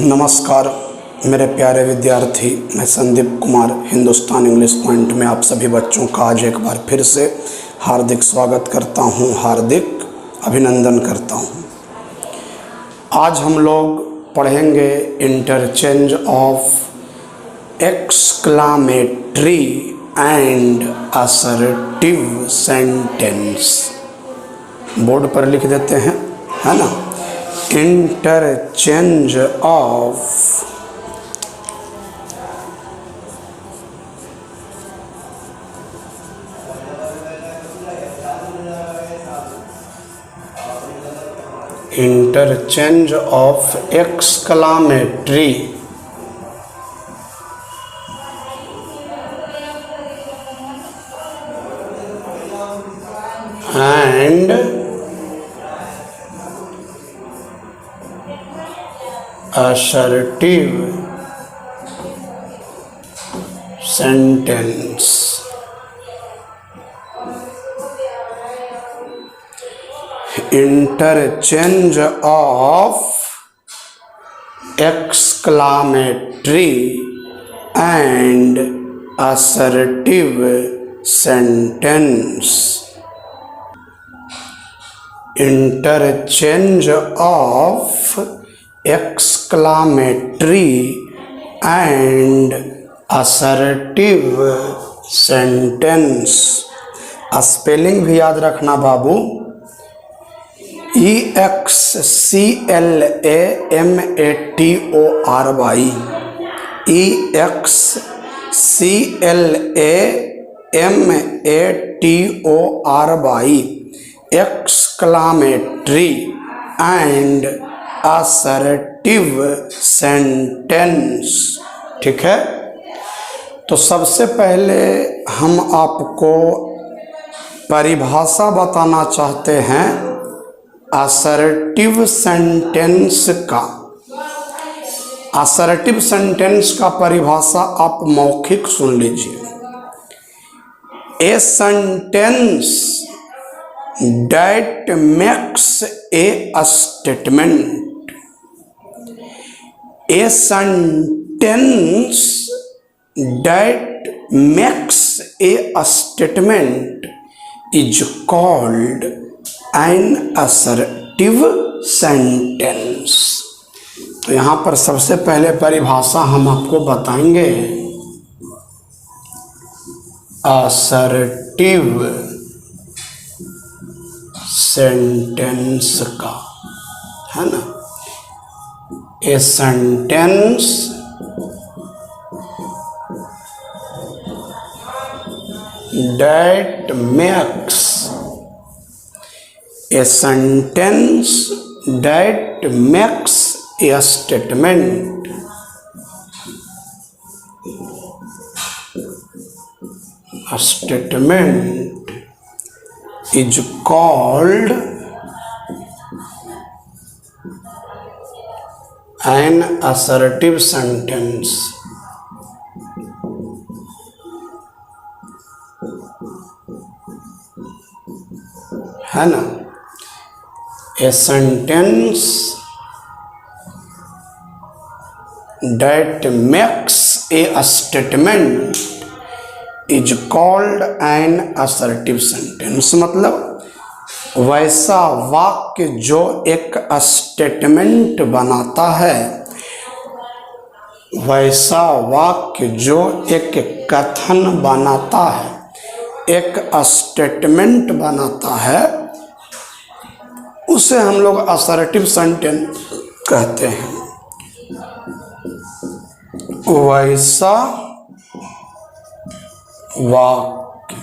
नमस्कार मेरे प्यारे विद्यार्थी, मैं संदीप कुमार हिंदुस्तान इंग्लिश पॉइंट में आप सभी बच्चों का आज एक बार फिर से हार्दिक स्वागत करता हूं, हार्दिक अभिनंदन करता हूं। आज हम लोग पढ़ेंगे interchange of exclamatory and assertive sentence. Board पर लिख देते हैं, है ना। Interchange of exclamatory and assertive sentence। Interchange of exclamatory and assertive sentence। Interchange of exclamatory and assertive sentence। Spelling भी याद रखना बाबू। EXCLAMATORY, EXCLAMATORY, exclamatory and assertive sentence। ठीक है, तो सबसे पहले हम आपको परिभाषा बताना चाहते हैं असर्टिव सेंटेंस का। असर्टिव सेंटेंस का परिभाषा आप मौखिक सुन लीजिए। A sentence that makes a statement। A sentence that makes a statement is called an assertive sentence। तो यहाँ पर सबसे पहले परिभाषा हम आपको बताएंगे असर्टिव सेंटेंस का, है ना। A sentence that makes a sentence that makes a statement is called an assertive sentence। है ना। A sentence that makes a statement is called an assertive sentence। मतलब वैसा वाक्य जो एक स्टेटमेंट बनाता है, वैसा वाक्य जो एक कथन बनाता है, एक स्टेटमेंट बनाता है, उसे हम लोग असर्टिव सेंटेंस कहते हैं। वैसा वाक्य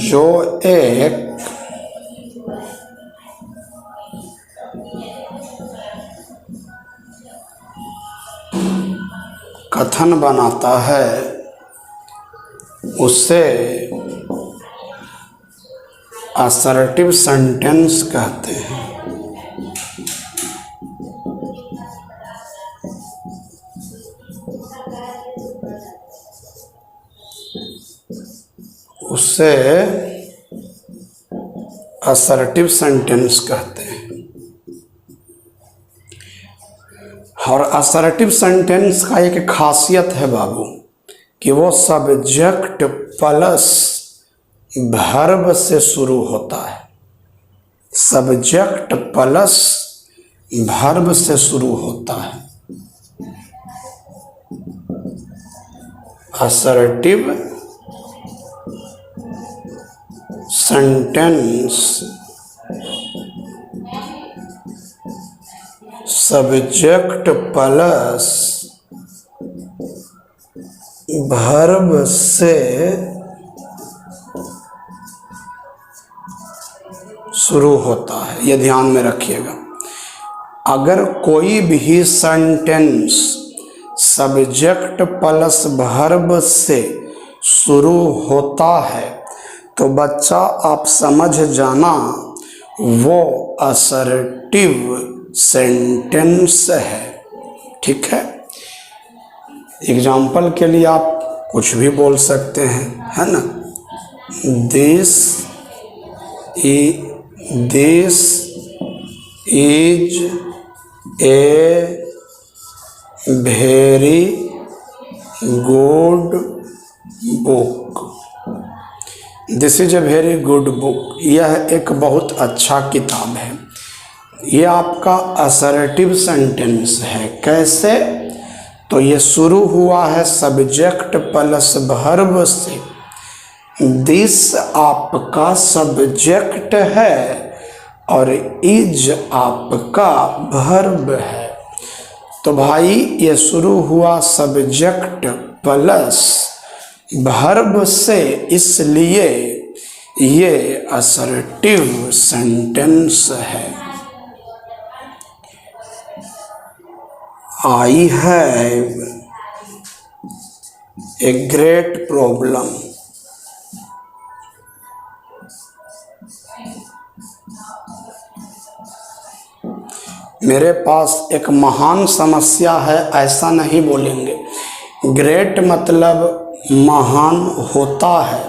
जो एक कथन बनाता है, उसे असर्टिव सेंटेंस कहते हैं। उसे असर्टिव सेंटेंस कहते हैं। और असर्टिव सेंटेंस का एक खासियत है बाबू कि वो सब्जेक्ट प्लस वर्ब से शुरू होता है। सब्जेक्ट प्लस वर्ब से शुरू होता है। Assertive sentence subject plus verb से शुरू होता है, ये ध्यान में रखिएगा। अगर कोई भी सेंटेंस सब्जेक्ट प्लस वर्ब से शुरू होता है तो बच्चा आप समझ जाना वो असर्टिव सेंटेंस है। ठीक है, एग्जाम्पल के लिए आप कुछ भी बोल सकते हैं, है ना। This is a very good book. This is a very good book, यह एक बहुत अच्छा किताब है। यह आपका असर्टिव सेंटेंस है। कैसे? तो ये शुरू हुआ है सब्जेक्ट प्लस वर्ब से। दिस आपका सब्जेक्ट है और इज आपका वर्ब है। तो भाई ये शुरू हुआ सब्जेक्ट प्लस वर्ब से, इसलिए ये असर्टिव सेंटेंस है। I have a great problem. मेरे पास एक महान समस्या है, ऐसा नहीं बोलेंगे। ग्रेट मतलब महान होता है,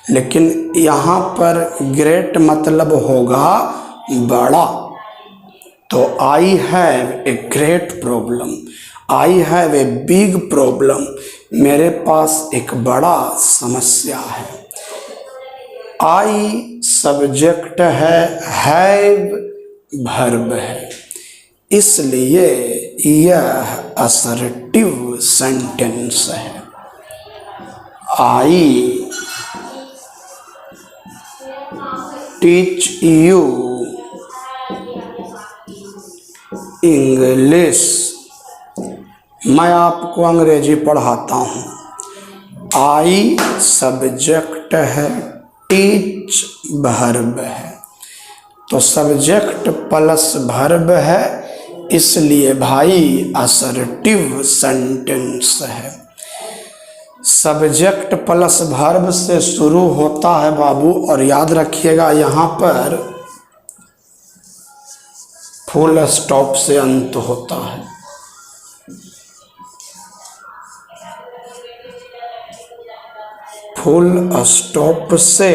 लेकिन यहाँ पर ग्रेट मतलब होगा बड़ा। तो I have a great problem, I have a big problem, मेरे पास एक बड़ा समस्या है। आई सब्जेक्ट है, हैव वर्ब है, इसलिए यह असर्टिव सेंटेंस है। आई टीच यू इंग्लिश, मैं आपको अंग्रेजी पढ़ाता हूँ। आई सब्जेक्ट है, टीच वर्ब है, तो सब्जेक्ट प्लस वर्ब है, इसलिए भाई असर्टिव सेंटेंस है। सब्जेक्ट प्लस वर्ब से शुरू होता है बाबू, और याद रखिएगा यहाँ पर फुल स्टॉप से अंत होता है। फुल स्टॉप से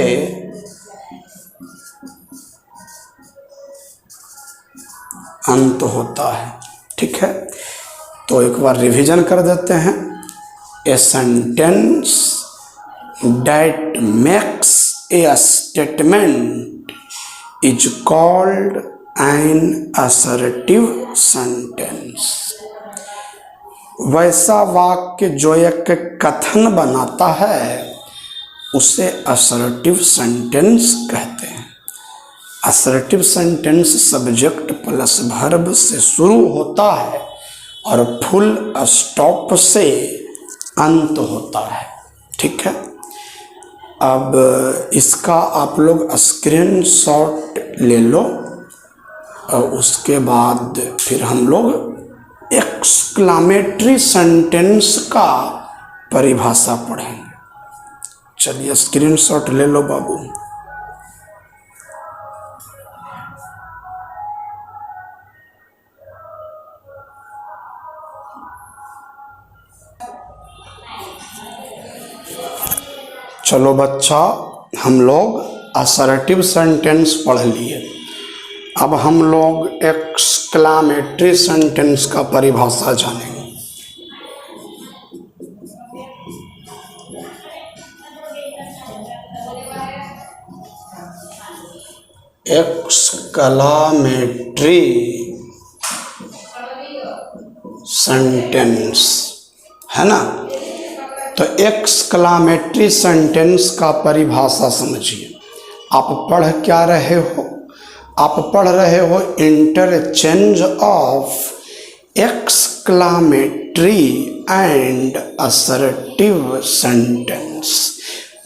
अंत होता है। ठीक है, तो एक बार रिवीजन कर देते हैं। ए sentence that makes a statement is called N assertive sentence. वैसा वाक्य जो एक कथन बनाता है उसे असर्टिव सेंटेंस कहते हैं। Assertive sentence subject plus verb से शुरू होता है और फुल स्टॉप से अंत होता है। ठीक है, अब इसका आप लोग स्क्रीनशॉट ले लो और उसके बाद फिर हम लोग एक्सक्लामेटरी सेंटेंस का परिभाषा पढ़ेंगे। चलिए स्क्रीनशॉट ले लो बाबू। चलो बच्चा, हम लोग असर्टिव सेंटेंस पढ़ लिए। अब हम लोग एक्सक्लामेटरी सेंटेंस का परिभाषा जानेंगे। एक्सक्लामेटरी सेंटेंस है ना, तो एक्सक्लामेटरी सेंटेंस का परिभाषा समझिए। आप पढ़ क्या रहे हो? आप पढ़ रहे हो interchange of exclamatory and assertive sentence.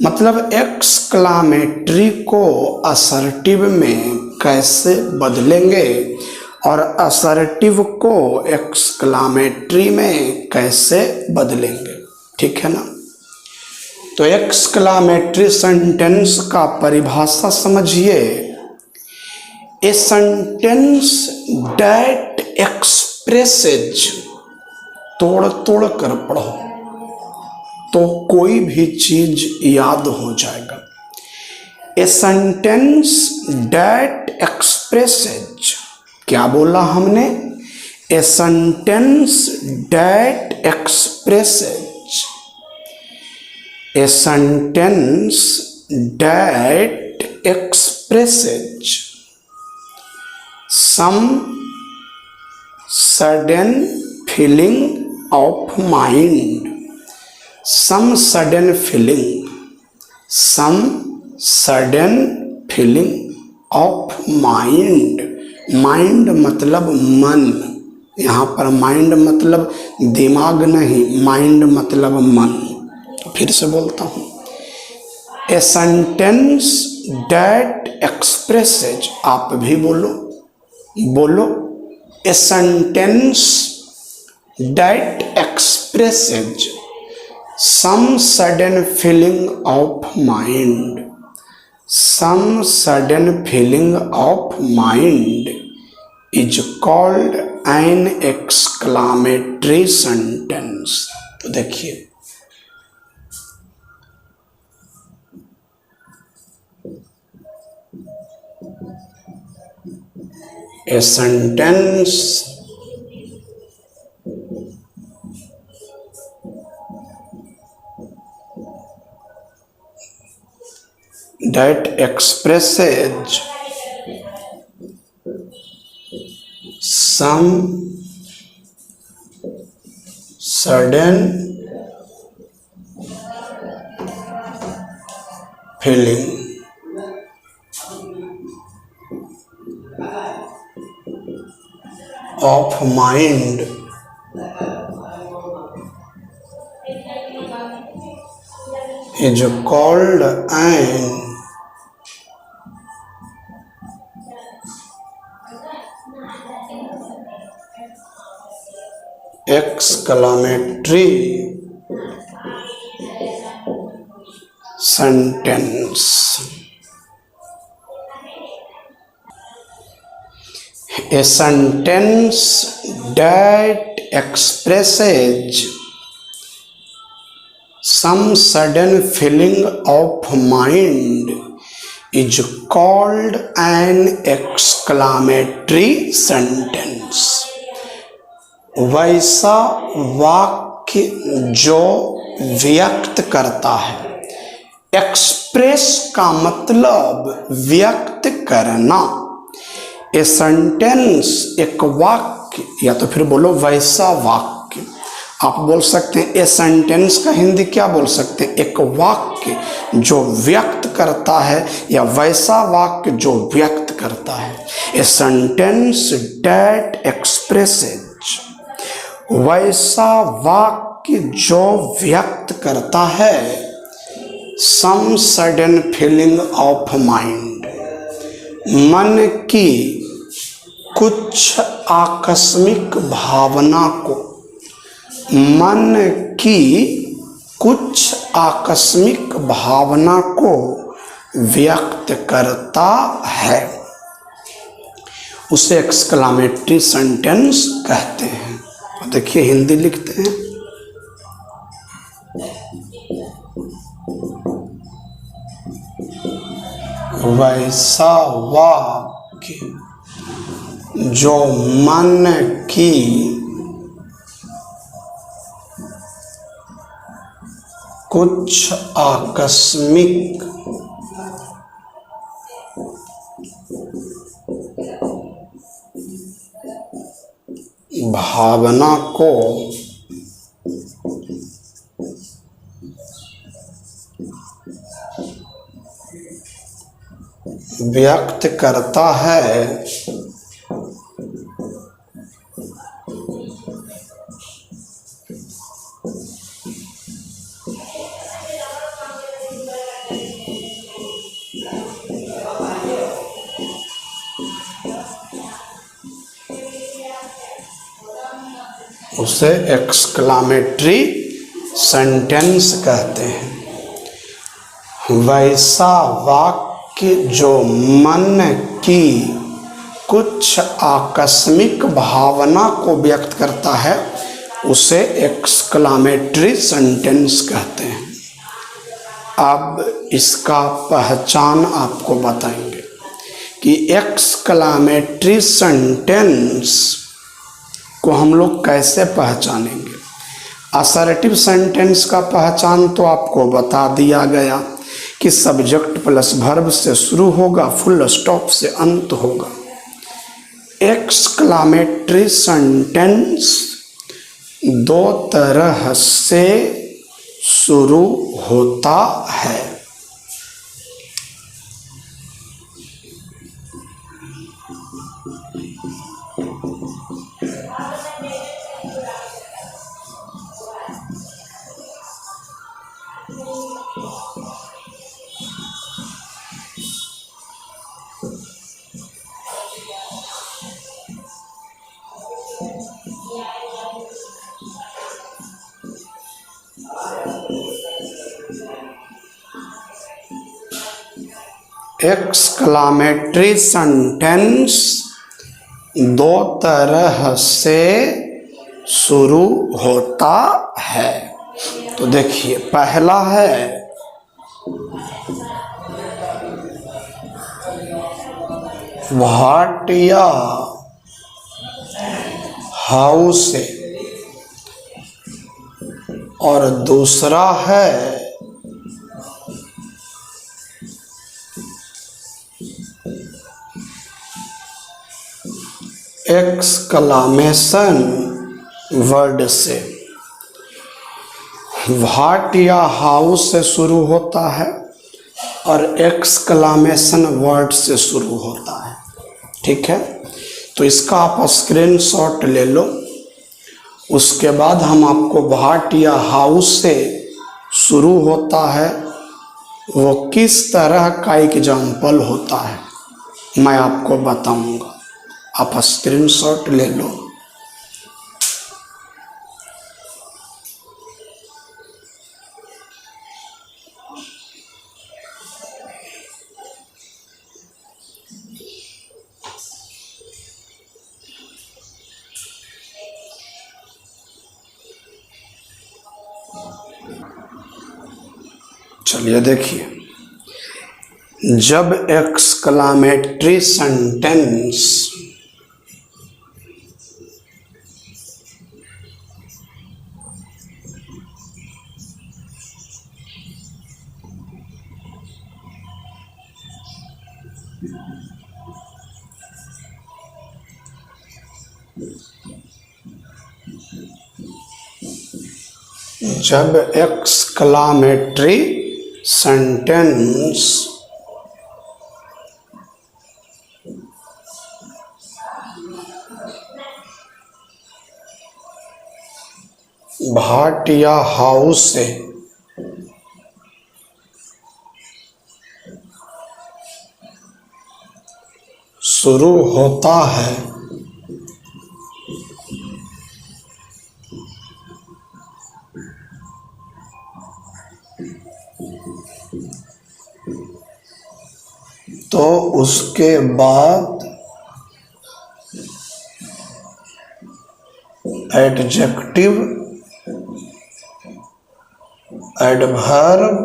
मतलब एक्सक्लामेटरी को असर्टिव में कैसे बदलेंगे और असर्टिव को एक्सक्लामेटरी में कैसे बदलेंगे, ठीक है ना। तो एक्सक्लामेटरी सेंटेंस का परिभाषा समझिए। ए सेंटेंस दैट एक्सप्रेसेज, तोड़ तोड़ कर पढ़ो तो कोई भी चीज याद हो जाएगा। ए सेंटेंस दैट एक्सप्रेसेज, क्या बोला हमने? ए sentence that expresses, A sentence that expresses some sudden feeling of mind, some sudden feeling, some sudden feeling of mind। Mind मतलब मन, यहाँ पर माइंड मतलब दिमाग नहीं, माइंड मतलब मन। फिर से बोलता हूँ, ए सेंटेंस दैट एक्सप्रेसेज, आप भी बोलो बोलो, a sentence that expresses some sudden feeling of mind, some sudden feeling of mind is called an exclamatory sentence. तो देखिए, a sentence that expresses some sudden feeling of mind is called an exclamatory sentence। A sentence that expresses some sudden feeling of mind is called an exclamatory sentence। वैसा वाक्य जो व्यक्त करता है, express का मतलब व्यक्त करना। ए सेंटेंस एक वाक्य, या तो फिर बोलो वैसा वाक्य। आप बोल सकते हैं ए सेंटेंस का हिंदी क्या बोल सकते हैं? एक वाक्य जो व्यक्त करता है, या वैसा वाक्य जो व्यक्त करता है। ए सेंटेंस दैट एक्सप्रेसेज, वैसा वाक्य जो व्यक्त करता है some sudden feeling of mind, मन की कुछ आकस्मिक भावना को, मन की कुछ आकस्मिक भावना को व्यक्त करता है, उसे एक्सक्लामेटरी सेंटेंस कहते हैं। देखिए हिंदी लिखते हैं, वैसा वाक्य जो मन की कुछ आकस्मिक भावना को व्यक्त करता है, उसे एक्सक्लामेटरी सेंटेंस कहते हैं। वैसा वाक्य जो मन की कुछ आकस्मिक भावना को व्यक्त करता है उसे एक्सक्लामेटरी सेंटेंस कहते हैं। अब इसका पहचान आपको बताएंगे कि एक्सक्लामेटरी सेंटेंस को हम लोग कैसे पहचानेंगे। असर्टिव सेंटेंस का पहचान तो आपको बता दिया गया कि सब्जेक्ट प्लस वर्ब से शुरू होगा, फुल स्टॉप से अंत होगा। एक्सक्लामेटरी सेंटेंस दो तरह से शुरू होता है। एक्सक्लामेटरी सेंटेंस दो तरह से शुरू होता है। तो देखिए, पहला है व्हाट या हाउ से, और दूसरा है एक्सक्लामेशन वर्ड से। व्हाट या हाउ से शुरू होता है और एक्सक्लामेशन वर्ड से शुरू होता है। ठीक है, तो इसका आप स्क्रीनशॉट ले लो। उसके बाद हम आपको व्हाट या हाउ से शुरू होता है वो किस तरह का एग्जाम्पल होता है मैं आपको बताऊंगा। आप स्क्रीनशॉट ले लो। चलिए देखिए, जब एक्सक्लामेटरी सेंटेंस जब एक्सक्लामेटरी सेंटेंस व्हाट या हाउ से शुरू होता है तो उसके बाद एडजेक्टिव, एडवर्ब,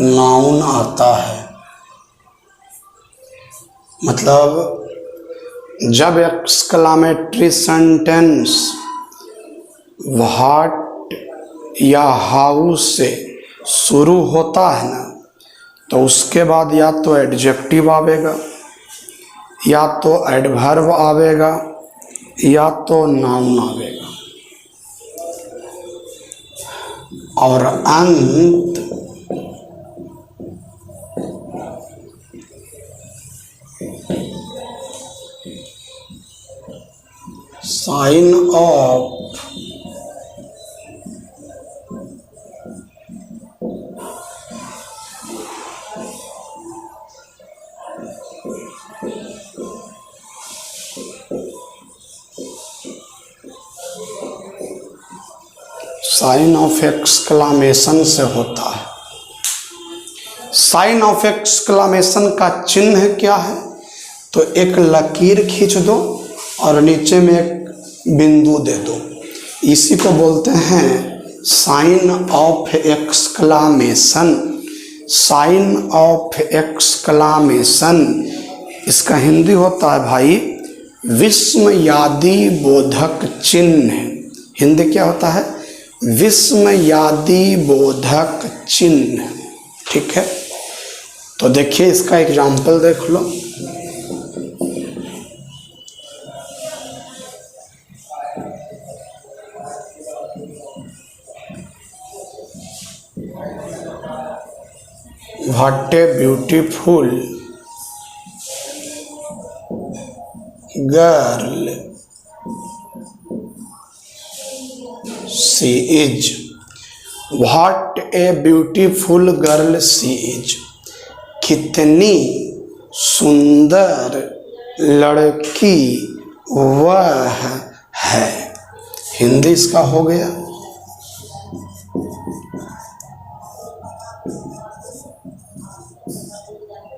नाउन आता है। मतलब जब एक्सक्लामेटरी सेंटेंस व्हाट या हाउ से शुरू होता है ना, तो उसके बाद या तो एडजेक्टिव आवेगा, या तो एडवर्ब आवेगा, या तो नाउन आवेगा, और अंत sign of sign of exclamation से होता है। साइन ऑफ एक्सक्लामेशन का चिन्ह क्या है? तो एक लकीर खींच दो और नीचे में एक बिंदु दे दो, इसी को बोलते हैं sign of exclamation. Sign of exclamation इसका हिंदी होता है भाई विस्मयादि बोधक चिन्ह। हिंदी क्या होता है? विस्मयादि बोधक चिन्ह। ठीक है, तो देखिए इसका एग्जाम्पल देख लो। What a beautiful girl she is. What a beautiful girl she is. कितनी सुंदर लड़की वह है। हिंदी इसका हो गया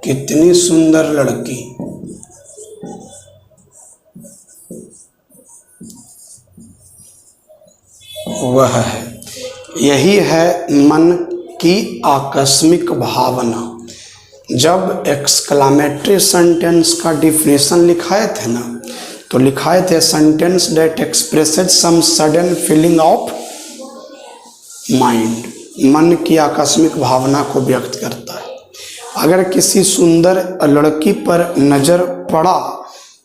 कितनी सुंदर लड़की वह है। यही है मन की आकस्मिक भावना। जब एक्सक्लामेटरी सेंटेंस का डिफिनेशन लिखाए थे ना, तो लिखाए थे sentence that expresses some sudden feeling of mind. मन की आकस्मिक भावना को व्यक्त करता है। अगर किसी सुंदर लड़की पर नजर पड़ा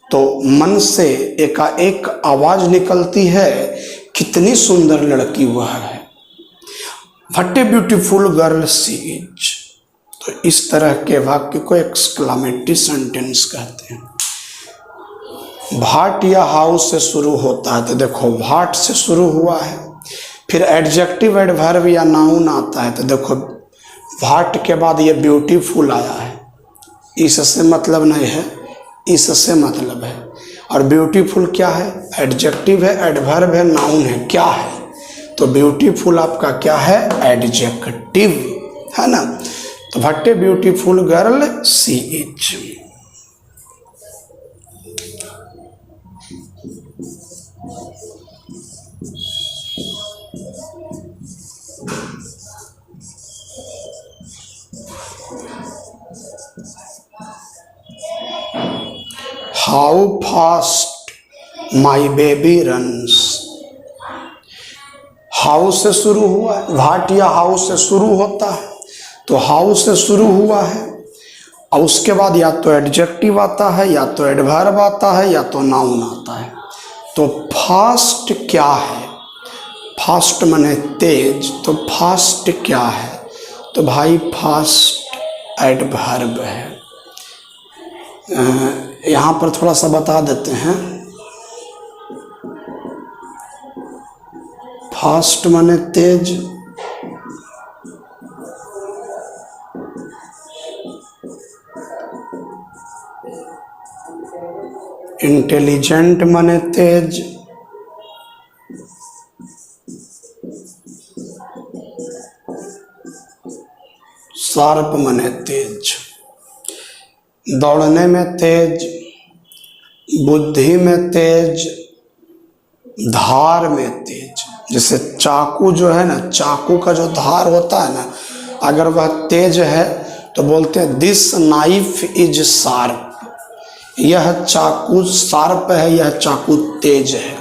तो मन से एकाएक आवाज निकलती है कितनी सुंदर लड़की वह है। What a beautiful girl she is. तो इस तरह के वाक्य को एक्सक्लामेटरी सेंटेंस कहते हैं। व्हाट या हाउ से शुरू होता है, तो देखो व्हाट से शुरू हुआ है, फिर एडजेक्टिव एडवर्ब या नाउन आता है, तो देखो व्हाट के बाद ये ब्यूटीफुल आया है। इससे मतलब नहीं है, इससे मतलब है। और ब्यूटीफुल क्या है? एडजेक्टिव है, एडवर्ब है, नाउन है। क्या है? तो ब्यूटीफुल आपका क्या है? एडजेक्टिव है ना। तो what a beautiful girl she is. How fast my baby runs. How से शुरू हुआ है, व्हाट या हाउ से शुरू होता है, तो हाउ से शुरू हुआ है और उसके बाद या तो एडजेक्टिव आता है, या तो एडवर्ब आता है, या तो नाउन आता है। तो फास्ट क्या है? फास्ट माने तेज। तो फास्ट क्या है? तो भाई फास्ट एडवर्ब है। यहाँ पर थोड़ा सा बता देते हैं। फास्ट माने तेज, इंटेलिजेंट माने तेज, शार्प माने तेज, दौड़ने में तेज, बुद्धि में तेज, धार में तेज। जैसे चाकू जो है ना, चाकू का जो धार होता है ना, अगर वह तेज है तो बोलते हैं दिस नाइफ इज शार्प। यह चाकू शार्प है, यह चाकू तेज है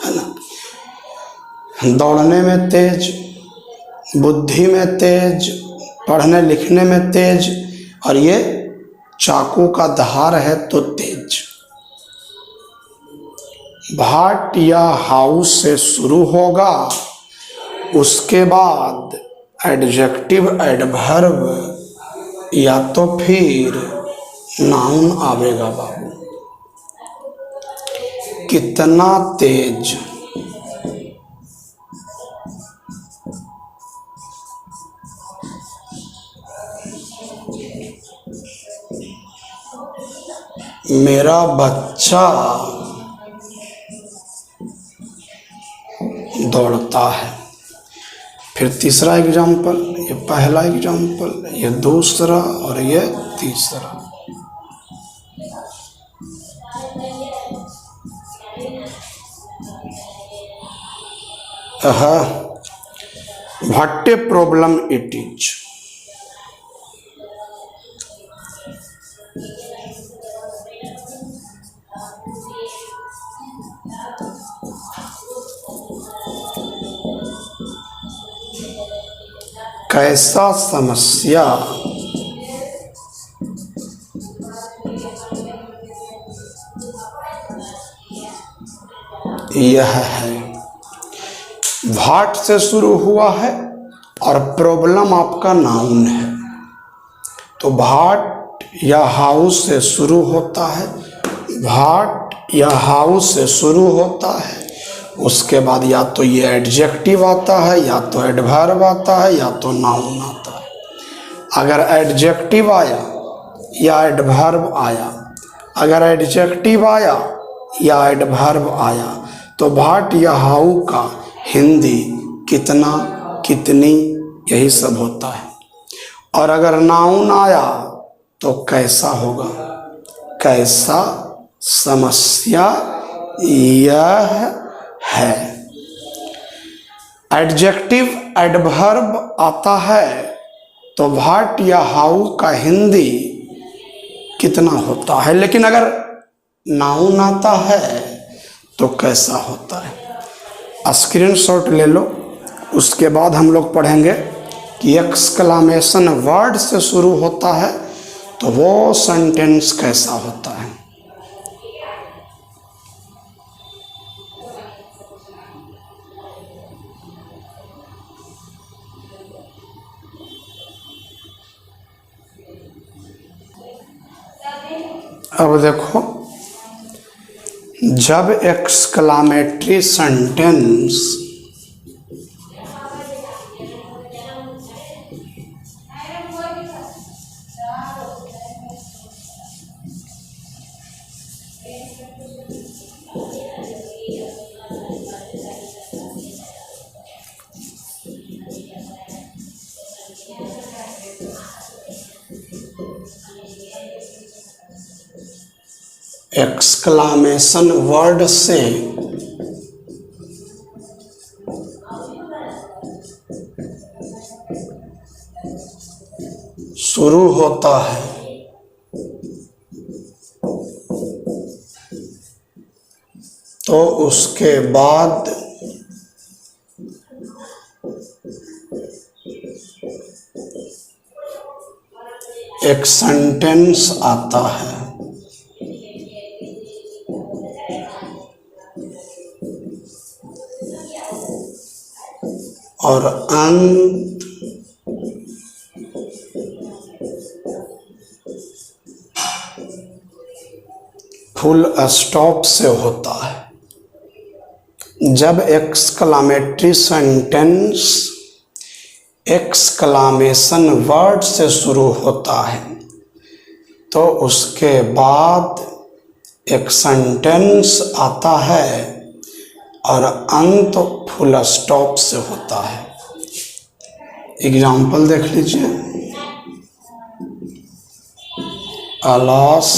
ना। दौड़ने में तेज, बुद्धि में तेज, पढ़ने लिखने में तेज, और ये चाकू का धार है तो तेज। भाट या हाउस से शुरू होगा, उसके बाद एडजेक्टिव एडवर्ब या तो फिर नाउन आवेगा बाबू। कितना तेज, मेरा बच्चा दौड़ता है। फिर तीसरा एग्जाम्पल, ये पहला एग्जाम्पल, ये दूसरा और ये तीसरा। What a problem it is. कैसा समस्या, यह है। व्हाट से शुरू हुआ है और प्रॉब्लम आपका नाउन है, तो व्हाट या हाउस से शुरू होता है, व्हाट या हाउस से शुरू होता है, उसके बाद या तो ये एडजेक्टिव आता है, या तो एडवर्ब आता है, या तो नाउन आता है। अगर एडजेक्टिव आया या एडवर्ब आया, अगर एडजेक्टिव आया या एडवर्ब आया, तो व्हाट या हाउ का हिंदी कितना, कितनी, यही सब होता है। और अगर नाउन आया तो कैसा होगा, कैसा समस्या यह है। एडजेक्टिव एडवर्ब आता है तो व्हाट या हाउ का हिंदी कितना होता है, लेकिन अगर नाउन आता है तो कैसा होता है। स्क्रीनशॉट ले लो, उसके बाद हम लोग पढ़ेंगे कि एक्सक्लामेशन वर्ड से शुरू होता है तो वो सेंटेंस कैसा होता है। अब देखो, जब एक्सक्लामेटरी सेंटेंस एक्सक्लामेशन वर्ड से शुरू होता है तो उसके बाद एक सेंटेंस आता है। और अंत फुल स्टॉप से होता है। जब एक्सक्लामेटरी सेंटेंस एक्सक्लामेशन वर्ड से शुरू होता है तो उसके बाद एक सेंटेंस आता है और अंत फुल स्टॉप से होता है। एग्जाम्पल देख लीजिए, alas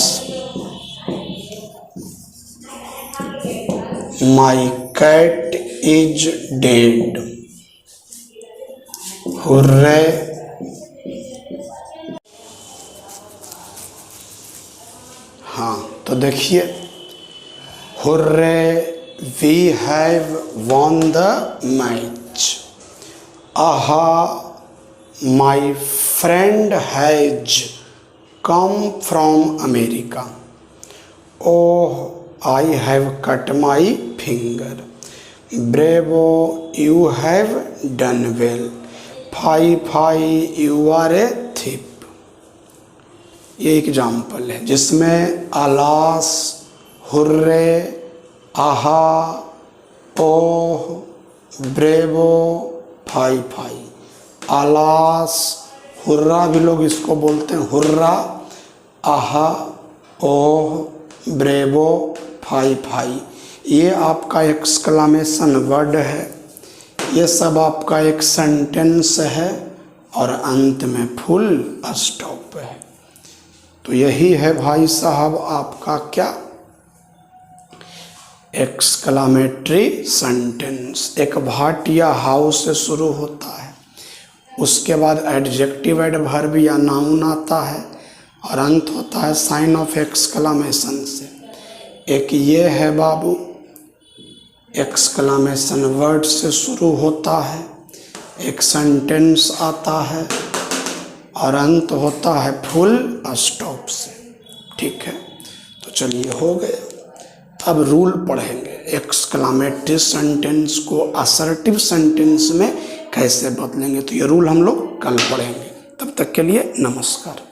my cat is dead, hurray. हाँ, तो देखिए, hurray we have won the match, aha my friend has come from America, oh I have cut my finger, bravo you have done well, fie fie you are a thief. ये example है जिसमें alas, hurray, aha, oh, bravo, fie fie. Alas, hurrah भी लोग इसको बोलते हैं, hurrah, आहा, oh, bravo, fie phi, ये आपका एक्सक्लामेशन वर्ड है। ये सब आपका एक सेंटेंस है और अंत में फुल स्टॉप है। तो यही है भाई साहब आपका क्या, एक्सक्लामेटरी सेंटेंस। एक भाटिया हाउस से शुरू होता है, उसके बाद एडजेक्टिव एडवर्ब या नाउन आता है और अंत होता है साइन ऑफ एक्सक्लामेशन से। एक ये है बाबू, एक्सक्लामेशन वर्ड से शुरू होता है, एक सेंटेंस आता है और अंत होता है फुल स्टॉप से। ठीक है, तो चलिए हो गए। अब रूल पढ़ेंगे, एक्सक्लामेटरी सेंटेंस को असर्टिव सेंटेंस में कैसे बदलेंगे, तो ये रूल हम लोग कल पढ़ेंगे। तब तक के लिए नमस्कार।